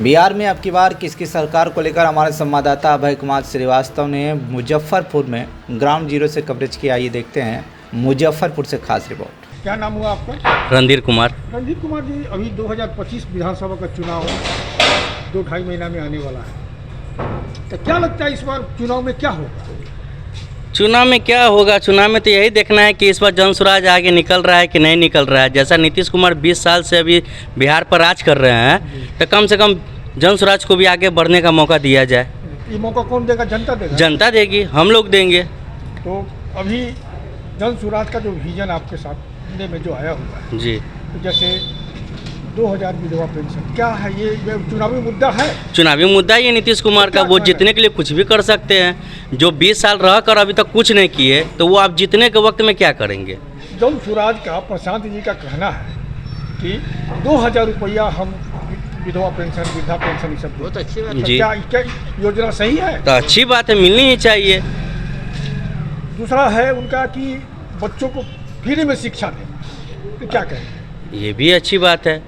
बिहार में अब की बार किसकी सरकार को लेकर हमारे संवाददाता अभय कुमार श्रीवास्तव ने मुजफ्फरपुर में ग्राउंड जीरो से कवरेज किया। आइए देखते हैं मुजफ्फरपुर से खास रिपोर्ट। क्या नाम हुआ आपका? रणधीर कुमार। रणधीर कुमार जी, अभी 2025 विधानसभा का चुनाव 2-2.5 महीना में आने वाला है, तो क्या लगता है इस बार चुनाव में क्या होगा? चुनाव में क्या होगा? चुनाव में तो यही देखना है कि इस बार जनसुराज आगे निकल रहा है कि नहीं निकल रहा है। जैसा नीतीश कुमार 20 साल से अभी बिहार पर राज कर रहे हैं, तो कम से कम जनसुराज को भी आगे बढ़ने का मौका दिया जाए। ये मौका कौन देगा? जनता देगा? जनता देगी, हम लोग देंगे। तो अभी जनसुराज का जो विजन आपके साथ में जो आया हुआ है जी, तो जैसे 2000 विधवा पेंशन, क्या है ये चुनावी मुद्दा है? चुनावी मुद्दा ये नीतीश कुमार का। वो जीतने के लिए कुछ भी कर सकते हैं। जो 20 साल रह कर अभी तक कुछ नहीं किए, तो वो आप जीतने के वक्त में क्या करेंगे? जनसुराज का प्रशांत जी का कहना है कि 2000 रुपया हम विधवा पेंशन, वृद्धा पेंशन, ये सब बहुत अच्छी बात है। जी, क्या योजना सही है? तो अच्छी बात है, मिलनी ही चाहिए। दूसरा है उनका कि बच्चों को फ्री में शिक्षा दें, तो क्या कहें? ये भी अच्छी बात है।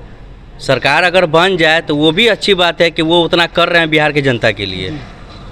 सरकार अगर बन जाए तो वो भी अच्छी बात है कि वो उतना कर रहे हैं बिहार की जनता के लिए।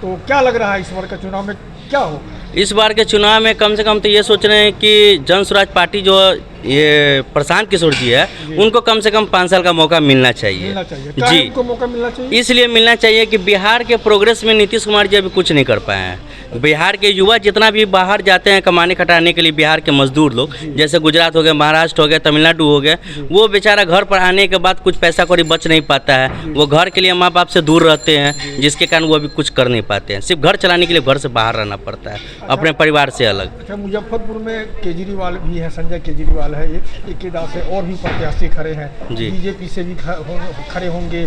तो क्या लग रहा है इस बार का चुनाव में क्या होगा? इस बार के चुनाव में कम से कम तो ये सोच रहे हैं कि जनसुराज पार्टी जो ये प्रशांत किशोर जी है, उनको कम से कम 5 साल का मौका मिलना चाहिए। जी, उनको मौका मिलना चाहिए। इसलिए मिलना चाहिए कि बिहार के प्रोग्रेस में नीतीश कुमार जी अभी कुछ नहीं कर पाए हैं। बिहार के युवा जितना भी बाहर जाते हैं कमाने खटाने के लिए, बिहार के मजदूर लोग, जैसे गुजरात हो गए, महाराष्ट्र हो गया, तमिलनाडु हो गया, वो बेचारा घर पर आने के बाद कुछ पैसा कौड़ी बच नहीं पाता है। वो घर के लिए माँ बाप से दूर रहते हैं, जिसके कारण वो अभी कुछ कर नहीं पाते हैं। सिर्फ घर चलाने के लिए घर से बाहर रहना पड़ता है, अपने परिवार से अलग। अच्छा, मुजफ्फरपुर में केजरीवाल भी है, संजय केजरीवाल है, एक दास है, और भी प्रत्याशी खड़े हैं। बीजेपी से भी खड़े होंगे,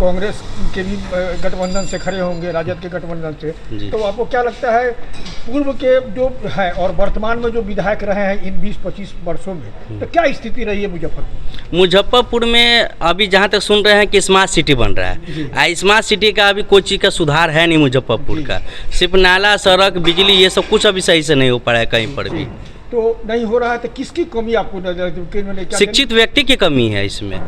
कांग्रेस के भी गठबंधन से खड़े होंगे, राजद के गठबंधन से। तो आपको क्या लगता है पूर्व के जो है और वर्तमान में जो विधायक रहे हैं इन 20-25 वर्षों में, तो क्या स्थिति रही है मुजफ्फरपुर? मुजफ्फरपुर में अभी जहाँ तक सुन रहे हैं कि स्मार्ट सिटी बन रहा है। स्मार्ट सिटी का अभी कोई चीज़ का सुधार है नहीं मुजफ्फरपुर का। सिर्फ नाला, सड़क, बिजली, ये सब कुछ अभी सही से नहीं हो पा रहा है कहीं पर भी। तो नहीं हो रहा है, तो किसकी कमी आपको नजर? शिक्षित व्यक्ति की कमी है इसमें।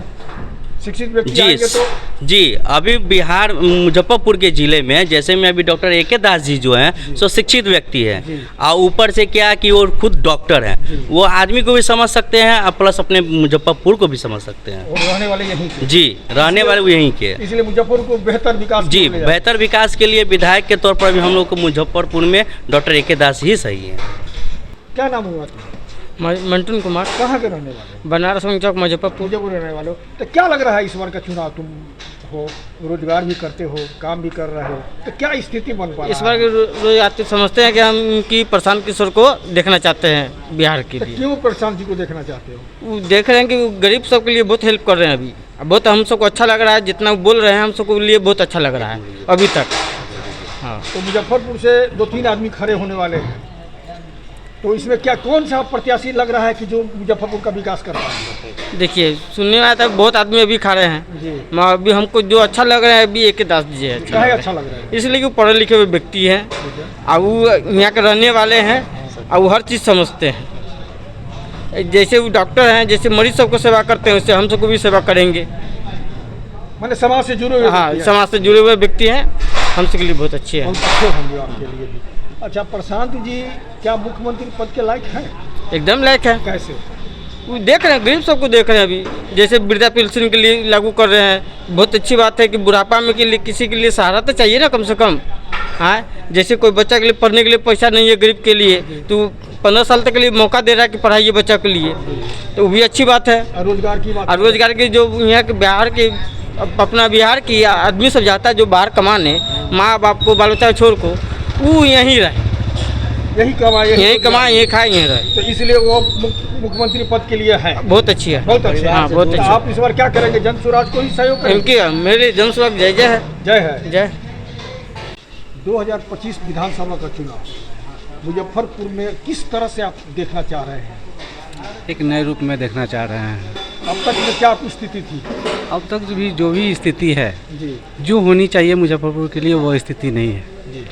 शिक्षित व्यक्ति जी, तो जी, अभी बिहार मुजफ्फरपुर के ज़िले में जैसे में अभी डॉक्टर ए.के. दास जी जो हैं, सो शिक्षित व्यक्ति हैं, और ऊपर से क्या कि वो खुद डॉक्टर हैं। वो आदमी को भी समझ सकते हैं और प्लस अपने मुजफ्फरपुर को भी समझ सकते हैं। और रहने वाले यहीं के? जी, रहने वाले यहीं के। इसलिए मुजफ्फरपुर को बेहतर विकास, जी, बेहतर विकास के लिए विधायक के तौर पर भी हम लोग को मुजफ्फरपुर में डॉक्टर ए.के. दास ही सही है। क्या नाम हुआ? मंटून कुमार। कहाँ के रहने वाले? बनारस चौक, मुजफ्फरपुर रहने वाले हो। तो क्या लग रहा है इस बार का चुनाव? तुम हो, रोजगार भी करते हो, काम भी कर रहे हो, तो क्या स्थिति बन पा रहा है इस बार रोज आते समझते हैं कि हम उनकी प्रशांत किशोर को देखना चाहते हैं बिहार के लिए। क्यों प्रशांत जी को देखना चाहते हो? वो देख रहे हैं कि गरीब सबके लिए बहुत हेल्प कर रहे हैं। अभी बहुत हम सबको अच्छा लग रहा है, जितना वो बोल रहे हैं हम सबको लिए बहुत अच्छा लग रहा है अभी तक। हाँ, तो मुजफ्फरपुर से 2-3 आदमी खड़े होने वाले हैं, तो इसमें क्या कौन सा प्रत्याशी लग रहा है कि जो मुजफ्फरपुर का विकास कर रहा है? देखिए, सुनने में आता है बहुत आदमी अभी खड़े हैं। अभी हमको जो अच्छा लग रहा है अभी ए.के. दास जी है। अच्छा लग रहा है इसलिए कि वो पढ़े लिखे हुए व्यक्ति हैं और वो यहाँ के रहने वाले हैं और वो हर चीज़ समझते हैं। जैसे वो डॉक्टर हैं, जैसे मरीज सबको सेवा करते हैं, उससे हम सबको भी सेवा करेंगे। मैंने समाज से जुड़े हुए, हाँ, समाज से जुड़े हुए व्यक्ति हैं, हम सबके लिए बहुत अच्छे हैं। आपके लिए भी। अच्छा, प्रशांत जी क्या मुख्यमंत्री पद के लायक हैं? एकदम लायक है। कैसे? वो देख रहे हैं, गरीब सबको देख रहे हैं। अभी जैसे वृद्धा पेंशन के लिए लागू कर रहे हैं, बहुत अच्छी बात है कि बुढ़ापा में के लिए किसी के लिए सहारा तो चाहिए ना, कम से कम। हाँ, जैसे कोई बच्चा के लिए पढ़ने के लिए पैसा नहीं है गरीब के लिए, तो 15 साल तक के लिए मौका दे रहा है कि पढ़ाइए बच्चा के लिए, तो वो भी अच्छी बात है। रोजगार की बात, और रोजगार की जो यहाँ के बिहार के अपना बिहार की आदमी सब जाता है जो बाहर कमाने, माँ बाप को बाल बच्चा छोड़ को, वो यहीं रहे, यही कमाए, यही खाए, यहीं रहे। तो इसलिए वो मुख्यमंत्री पद के लिए है। बहुत अच्छी है, बहुत अच्छी है। हाँ, बहुत अच्छी। आप इस बार क्या करेंगे? जनसुराज को ही सहयोग करेंगे? मेरे जनसुराज जय जय है। जय है, जय। 2025 विधानसभा का चुनाव मुजफ्फरपुर में किस तरह से आप देखना चाह रहे हैं? एक नए रूप में देखना चाह रहे हैं। अब तक में क्या आपकी स्थिति थी? अब तक भी जो भी स्थिति है जी, जो होनी चाहिए मुजफ्फरपुर के लिए वो स्थिति नहीं है जी।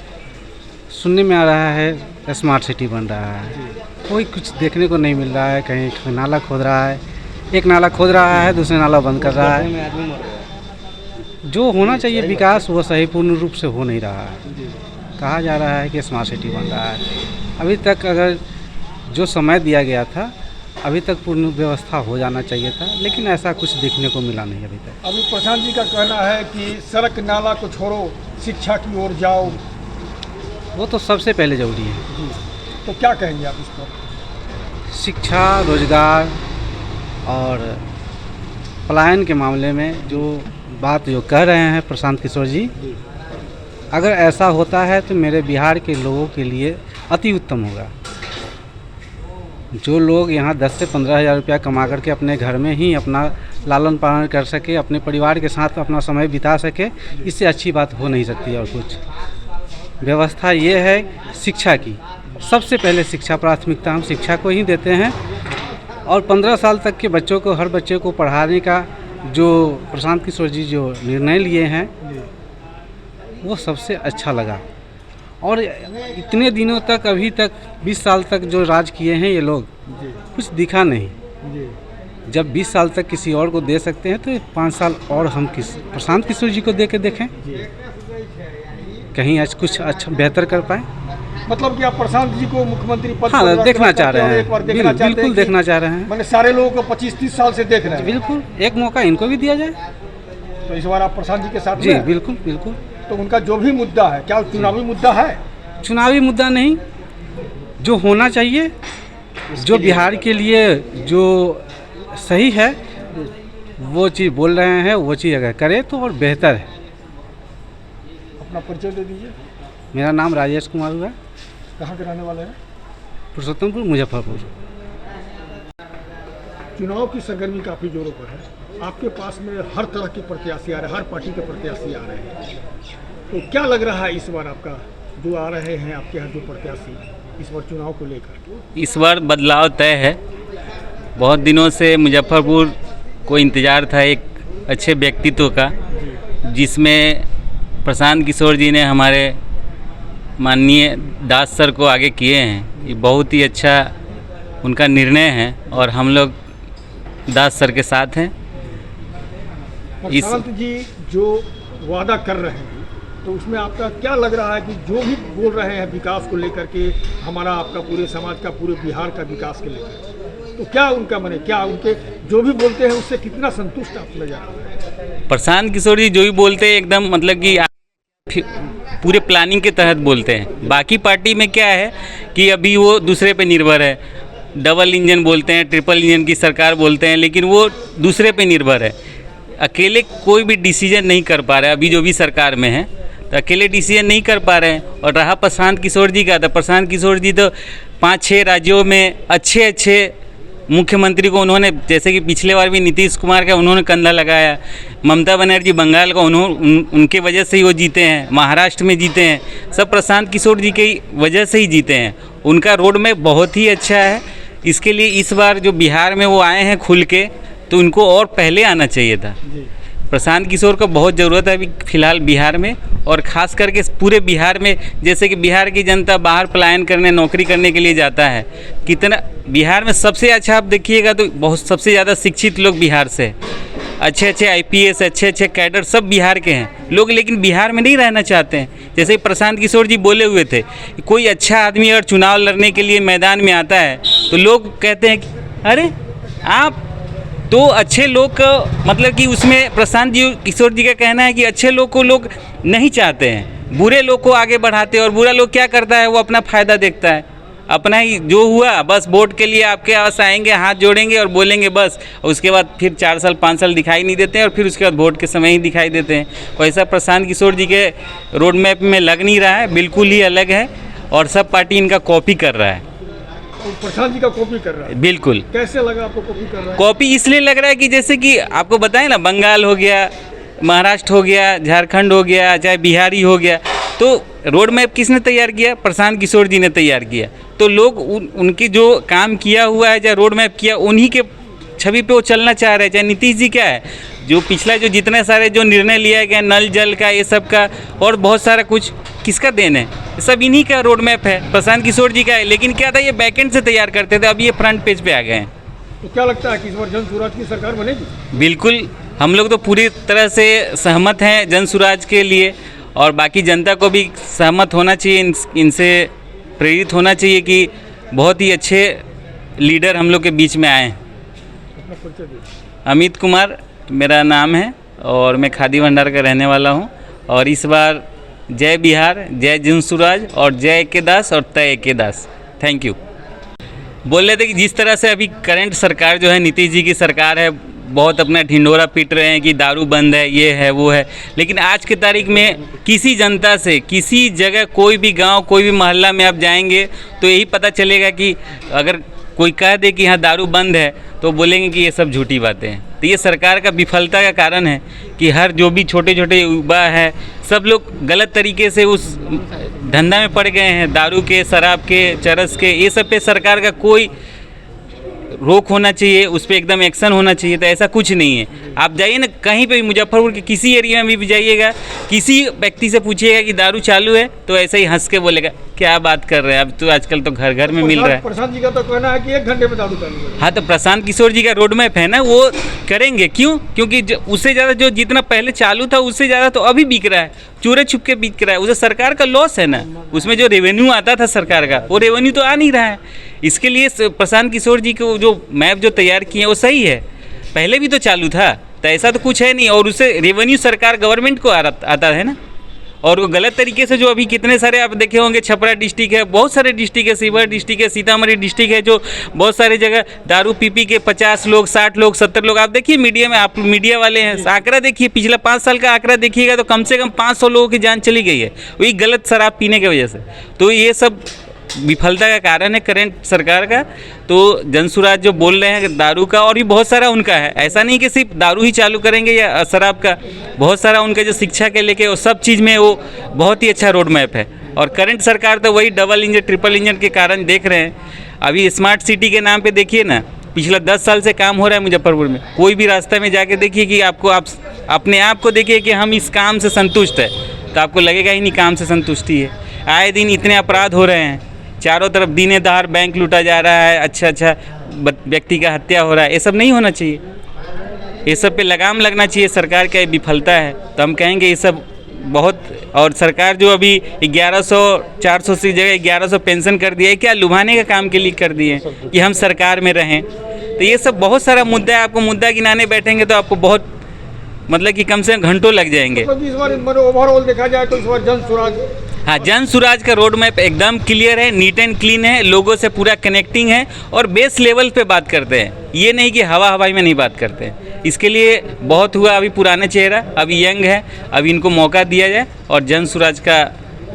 सुनने में आ रहा है स्मार्ट सिटी बन रहा है, कोई कुछ देखने को नहीं मिल रहा है। कहीं नाला खोद रहा है, एक नाला खोद रहा है, दूसरे नाला बंद कर रहा है। जो होना चाहिए विकास वो सही पूर्ण रूप से हो नहीं रहा है। कहा जा रहा है कि स्मार्ट सिटी बन रहा है, अभी तक अगर जो समय दिया गया था अभी तक पूर्ण व्यवस्था हो जाना चाहिए था, लेकिन ऐसा कुछ देखने को मिला नहीं अभी तक। अभी प्रशांत जी का कहना है कि सड़क नाला को छोड़ो, शिक्षा की ओर जाओ। वो तो सबसे पहले ज़रूरी है। जी, तो क्या कहेंगे आप इस पर? शिक्षा, रोजगार और पलायन के मामले में जो बात जो कह रहे हैं प्रशांत किशोर जी, अगर ऐसा होता है तो मेरे बिहार के लोगों के लिए अति उत्तम होगा। जो लोग यहाँ 10 से 15 हज़ार रुपया कमा करके अपने घर में ही अपना लालन पालन कर सके, अपने परिवार के साथ अपना समय बिता सके, इससे अच्छी बात हो नहीं सकती। और कुछ व्यवस्था ये है शिक्षा की, सबसे पहले शिक्षा प्राथमिकता हम शिक्षा को ही देते हैं। और 15 साल तक के बच्चों को, हर बच्चे को पढ़ाने का जो प्रशांत किशोर जी जो निर्णय लिए हैं वो सबसे अच्छा लगा। और इतने दिनों तक, अभी तक 20 साल तक जो राज किए हैं ये लोग, कुछ दिखा नहीं। जब 20 साल तक किसी और को दे सकते हैं तो 5 साल और हम प्रशांत किशोर जी को दे के देखें, कहीं आज कुछ अच्छा बेहतर कर पाए। मतलब कि आप प्रशांत जी को मुख्यमंत्री पद हाँ, पर देखना चाह रहे एक बार हैं, देखना चाहते हैं बिल्कुल कि देखना चाह रहे हैं। मैंने सारे लोगों को 25-30 साल से देख रहे हैं। बिल्कुल एक मौका इनको भी दिया जाए। तो इस बार आप प्रशांत जी के साथ जी में हैं? बिल्कुल बिल्कुल। तो उनका जो भी मुद्दा है, क्या चुनावी मुद्दा है? चुनावी मुद्दा नहीं, जो होना चाहिए, जो बिहार के लिए जो सही है वो चीज़ बोल रहे हैं, वो चीज़ अगर करे तो और बेहतर है। अपना परिचय दे दीजिए। मेरा नाम राजेश कुमार हुआ, कहाँ के रहने वाले हैं? पुरुषोत्तमपुर, मुजफ्फरपुर। चुनाव की सरगर्मी काफ़ी जोरों पर है। आपके पास में हर तरह के प्रत्याशी आ रहे हैं, हर पार्टी के प्रत्याशी आ रहे हैं। तो क्या लग रहा है इस बार आपका जो आ रहे हैं आपके यहाँ जो प्रत्याशी इस बार चुनाव को लेकर? इस बार बदलाव तय है। बहुत दिनों से मुजफ्फरपुर को इंतज़ार था एक अच्छे व्यक्तित्व का, जिसमें प्रशांत किशोर जी ने हमारे माननीय दास सर को आगे किए हैं। ये बहुत ही अच्छा उनका निर्णय है और हम लोग दास सर के साथ हैं। प्रशांत जी जो वादा कर रहे हैं तो उसमें आपका क्या लग रहा है कि जो भी बोल रहे हैं विकास को लेकर के, हमारा आपका पूरे समाज का, पूरे बिहार का विकास के लेकर, तो क्या उनका माने, क्या उनके जो भी बोलते हैं उससे कितना संतुष्ट आप नजर आ रहे हैं? प्रशांत किशोर जी जो भी बोलते हैं एकदम मतलब कि पूरे प्लानिंग के तहत बोलते हैं। बाकी पार्टी में क्या है कि अभी वो दूसरे पे निर्भर है, डबल इंजन बोलते हैं, ट्रिपल इंजन की सरकार बोलते हैं, लेकिन वो दूसरे पे निर्भर है। अकेले कोई भी डिसीजन नहीं कर पा रहे, अभी जो भी सरकार में है तो अकेले डिसीजन नहीं कर पा रहे हैं। और रहा प्रशांत किशोर जी का, तो प्रशांत किशोर जी तो 5-6 राज्यों में अच्छे मुख्यमंत्री को उन्होंने, जैसे कि पिछले बार भी नीतीश कुमार का उन्होंने कंधा लगाया, ममता बनर्जी बंगाल का उनके वजह से ही वो जीते हैं, महाराष्ट्र में जीते हैं, सब प्रशांत किशोर जी की वजह से ही जीते हैं। उनका रोड मैप बहुत ही अच्छा है। इसके लिए इस बार जो बिहार में वो आए हैं खुल के, तो उनको और पहले आना चाहिए था। प्रशांत किशोर को बहुत ज़रूरत है अभी फ़िलहाल बिहार में, और ख़ास करके पूरे बिहार में। जैसे कि बिहार की जनता बाहर पलायन करने, नौकरी करने के लिए जाता है, कितना बिहार में सबसे अच्छा आप देखिएगा तो बहुत सबसे ज़्यादा शिक्षित लोग बिहार से, अच्छे IPS, अच्छे कैडर सब बिहार के हैं लोग, लेकिन बिहार में नहीं रहना चाहते हैं। जैसे प्रशांत किशोर जी बोले हुए थे, कोई अच्छा आदमी अगर चुनाव लड़ने के लिए मैदान में आता है तो लोग कहते हैं कि अरे आप तो अच्छे लोग, मतलब कि उसमें प्रशांत जी किशोर जी का कहना है कि अच्छे लोग को लोग नहीं चाहते हैं, बुरे लोग को आगे बढ़ाते हैं। और बुरा लोग क्या करता है, वो अपना फ़ायदा देखता है, अपना ही जो हुआ बस वोट के लिए आपके पास आएंगे, हाथ जोड़ेंगे और बोलेंगे बस, और उसके बाद फिर 4 साल 5 साल दिखाई नहीं देते हैं, और फिर उसके बाद वोट के समय ही दिखाई देते हैं। वैसा प्रशांत किशोर जी के रोड मैप में लग नहीं रहा है, बिल्कुल ही अलग है, और सब पार्टी इनका कॉपी कर रहा है। प्रशांत जी का कॉपी कर रहा है? बिल्कुल। कैसे लगा आपको कॉपी कर रहा है? कॉपी इसलिए लग रहा है कि जैसे कि आपको बताएं ना, बंगाल हो गया, महाराष्ट्र हो गया, झारखंड हो गया, चाहे बिहारी हो गया, तो रोड मैप किसने तैयार किया? प्रशांत किशोर जी ने तैयार किया। तो लोग उनकी जो काम किया हुआ है, चाहे रोड मैप किया, उन्हीं के छवि पे वो चलना चाह रहे हैं। चाहे नीतीश जी क्या है, जो पिछला जो जितने सारे जो निर्णय लिया गया, नल जल का, ये सब का, और बहुत सारा कुछ किसका देन है? सब इन्हीं का रोड मैप है, प्रशांत किशोर जी का है। लेकिन क्या था, ये बैकएंड से तैयार करते थे, अब ये फ्रंट पेज पे आ गए हैं। तो क्या लगता है कि इस बार जन स्वराज की सरकार बनेगी? बिल्कुल हम लोग तो पूरी तरह से सहमत हैं जन सुराज के लिए, और बाकी जनता को भी सहमत होना चाहिए, इनसे प्रेरित होना चाहिए कि बहुत ही अच्छे लीडर हम लोग के बीच में आए हैं। अमित कुमार मेरा नाम है और मैं खादी भंडार का रहने वाला हूं, और इस बार जय बिहार, जय जन सुराज और जय एके दास और तय एके दास। Thank you. बोल रहे थे कि जिस तरह से अभी करंट सरकार जो है, नीतीश जी की सरकार है, बहुत अपना ढिंढोरा पीट रहे हैं कि दारू बंद है, ये है वो है, लेकिन आज की तारीख में किसी जनता से किसी जगह, कोई भी गांव, कोई भी मोहल्ला में आप जाएंगे तो यही पता चलेगा कि अगर कोई कह दे कि यहाँ दारू बंद है तो बोलेंगे कि ये सब झूठी बातें हैं। तो ये सरकार का विफलता का कारण है कि हर जो भी छोटे छोटे युवा है, सब लोग गलत तरीके से उस धंधा में पड़ गए हैं, दारू के, शराब के, चरस के। ये सब पे सरकार का कोई रोक होना चाहिए, उस पर एकदम एक्शन होना चाहिए। तो ऐसा कुछ नहीं है। आप जाइए ना कहीं पे भी, मुजफ्फरपुर के किसी एरिया में भी जाइएगा, किसी व्यक्ति से पूछिएगा कि दारू चालू है तो ऐसे ही हंस के बोलेगा क्या बात कर रहे हैं, अब तो आजकल तो घर घर में मिल रहा है। प्रशांत जी का तो कहना है कि 1 घंटे में दारू चालू है। हाँ, तो प्रशांत किशोर जी का रोड मैप है ना, वो करेंगे। क्यों? क्योंकि उससे ज़्यादा जो जितना पहले चालू था उससे ज़्यादा तो अभी बिक रहा है, चोरे छुप के बिक रहा है। उसे सरकार का लॉस है ना, उसमें जो रेवेन्यू आता था सरकार का, वो रेवेन्यू तो आ नहीं रहा है। इसके लिए प्रशांत किशोर जी को जो मैप जो तैयार किए वो सही है, पहले भी तो चालू था, तो ऐसा तो कुछ है नहीं। और उससे रेवेन्यू सरकार गवर्नमेंट को आता है ना। और वो गलत तरीके से जो अभी कितने सारे आप देखे होंगे, छपरा डिस्ट्रिक्ट है, बहुत सारे डिस्ट्रिक्ट है, शिवहर डिस्ट्रिक्ट है, सीतामढ़ी डिस्ट्रिक्ट है, जो बहुत सारी जगह दारू पी के 50 लोग, 60 लोग, 70 लोग, आप देखिए मीडिया में, आप मीडिया वाले हैं, आंकड़ा देखिए, पिछला 5 साल का आंकड़ा देखिएगा तो कम से कम 500 लोगों की जान चली गई है वही गलत शराब पीने की वजह से। तो ये सब विफलता का कारण है करंट सरकार का। तो जनसुराज जो बोल रहे हैं दारू का, और भी बहुत सारा उनका है, ऐसा नहीं कि सिर्फ दारू ही चालू करेंगे या शराब का, बहुत सारा उनका जो शिक्षा के लेके वो सब चीज़ में वो बहुत ही अच्छा रोड मैप है। और करंट सरकार तो वही डबल इंजन, ट्रिपल इंजन के कारण देख रहे हैं। अभी स्मार्ट सिटी के नाम पे देखिए ना, पिछला 10 साल से काम हो रहा है मुजफ्फरपुर में। कोई भी रास्ते में जाके देखिए कि आप अपने आप को देखिए कि हम इस काम से संतुष्ट है, तो आपको लगेगा ही नहीं काम से संतुष्टि है। आए दिन इतने अपराध हो रहे हैं, चारों तरफ दिनेदार बैंक लूटा जा रहा है, अच्छा व्यक्ति का हत्या हो रहा है। ये सब नहीं होना चाहिए, ये सब पे लगाम लगना चाहिए। सरकार का विफलता है, तो हम कहेंगे ये सब बहुत। और सरकार जो अभी 1100, 400 से जगह 1100 पेंशन कर दिया है, क्या लुभाने का काम के लिए कर दिए कि हम सरकार में रहें। तो ये सब बहुत सारा मुद्दा है। आपको मुद्दा गिनाने बैठेंगे तो आपको बहुत मतलब कि कम से कम घंटों लग जाएंगे। तो इस बार ओवरऑल देखा जाए तो इस बार जन सुराज, हाँ, जन सुराज का रोड मैप एकदम क्लियर है, नीट एंड क्लीन है, लोगों से पूरा कनेक्टिंग है और बेस लेवल पे बात करते हैं। ये नहीं कि हवाई में नहीं बात करते हैं। इसके लिए बहुत हुआ, अभी पुराने चेहरा, अभी यंग है, अभी इनको मौका दिया जाए और जन सुराज का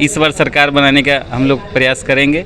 इस बार सरकार बनाने का हम लोग प्रयास करेंगे।